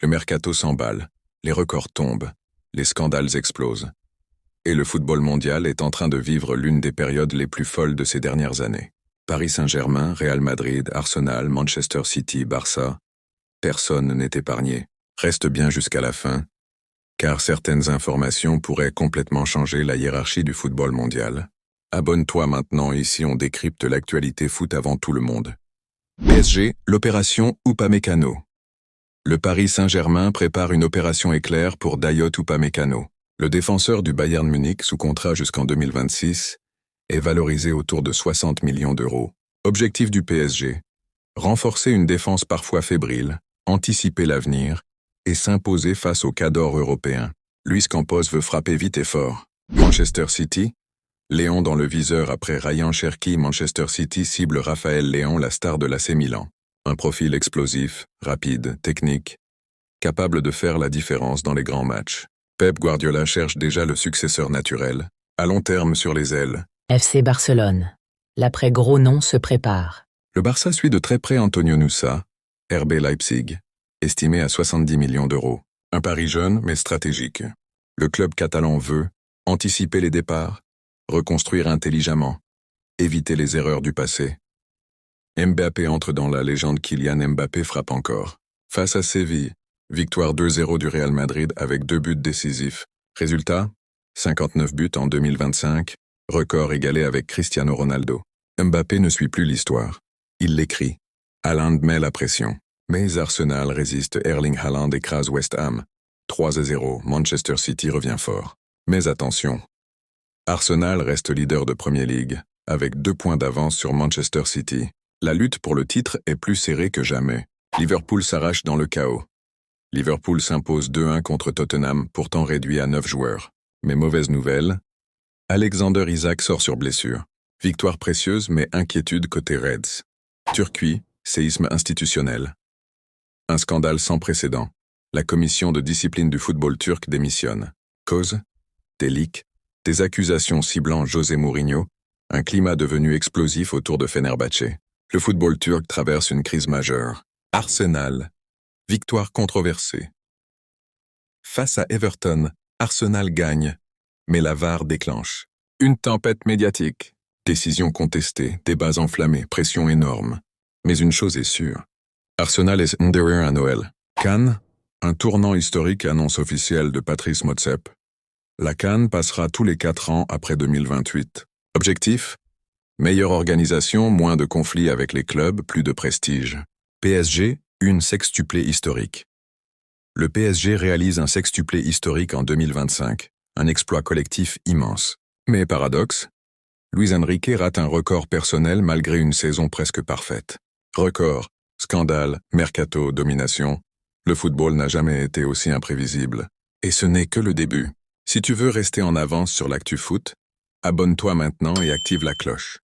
Le mercato s'emballe, les records tombent, les scandales explosent. Et le football mondial est en train de vivre l'une des périodes les plus folles de ces dernières années. Paris Saint-Germain, Real Madrid, Arsenal, Manchester City, Barça, personne n'est épargné. Reste bien jusqu'à la fin, car certaines informations pourraient complètement changer la hiérarchie du football mondial. Abonne-toi maintenant, ici on décrypte l'actualité foot avant tout le monde. PSG, l'opération Upamecano. Le Paris Saint-Germain prépare une opération éclair pour Dayot Upamecano. Le défenseur du Bayern Munich, sous contrat jusqu'en 2026, est valorisé autour de 60 millions d'euros. Objectif du PSG: renforcer une défense parfois fébrile, anticiper l'avenir et s'imposer face aux cadors européens. Luis Campos veut frapper vite et fort. Manchester City, Léon dans le viseur après Ryan Cherki. Manchester City cible Raphaël Léon, la star de l'AC Milan. Un profil explosif, rapide, technique, capable de faire la différence dans les grands matchs. Pep Guardiola cherche déjà le successeur naturel, à long terme sur les ailes. FC Barcelone. L'après gros nom se prépare. Le Barça suit de très près Antonio Nusa, RB Leipzig, estimé à 70 millions d'euros. Un pari jeune mais stratégique. Le club catalan veut anticiper les départs, reconstruire intelligemment, éviter les erreurs du passé. Mbappé entre dans la légende. Kylian Mbappé frappe encore. Face à Séville, victoire 2-0 du Real Madrid avec 2 buts décisifs. Résultat, 59 buts en 2025, record égalé avec Cristiano Ronaldo. Mbappé ne suit plus l'histoire. Il l'écrit. Haaland met la pression. Mais Arsenal résiste. Erling Haaland écrase West Ham. 3-0, Manchester City revient fort. Mais attention, Arsenal reste leader de Premier League, avec 2 points d'avance sur Manchester City. La lutte pour le titre est plus serrée que jamais. Liverpool s'arrache dans le chaos. Liverpool s'impose 2-1 contre Tottenham, pourtant réduit à 9 joueurs. Mais mauvaise nouvelle, Alexander Isak sort sur blessure. Victoire précieuse mais inquiétude côté Reds. Turquie, séisme institutionnel. Un scandale sans précédent. La commission de discipline du football turc démissionne. Cause? Des leaks, des accusations ciblant José Mourinho, un climat devenu explosif autour de Fenerbahçe. Le football turc traverse une crise majeure. Arsenal. Victoire controversée. Face à Everton, Arsenal gagne, mais la VAR déclenche. Une tempête médiatique. Décision contestée, débats enflammés, pression énorme. Mais une chose est sûre. Arsenal est under à Noël. CAN, un tournant historique, annonce officielle de Patrice Motsepe. La CAN passera tous les 4 ans après 2028. Objectif? Meilleure organisation, moins de conflits avec les clubs, plus de prestige. PSG, une sextuplée historique. Le PSG réalise un sextuplé historique en 2025, un exploit collectif immense. Mais paradoxe, Luis Enrique rate un record personnel malgré une saison presque parfaite. Record, scandale, mercato, domination. Le football n'a jamais été aussi imprévisible. Et ce n'est que le début. Si tu veux rester en avance sur l'actu foot, abonne-toi maintenant et active la cloche.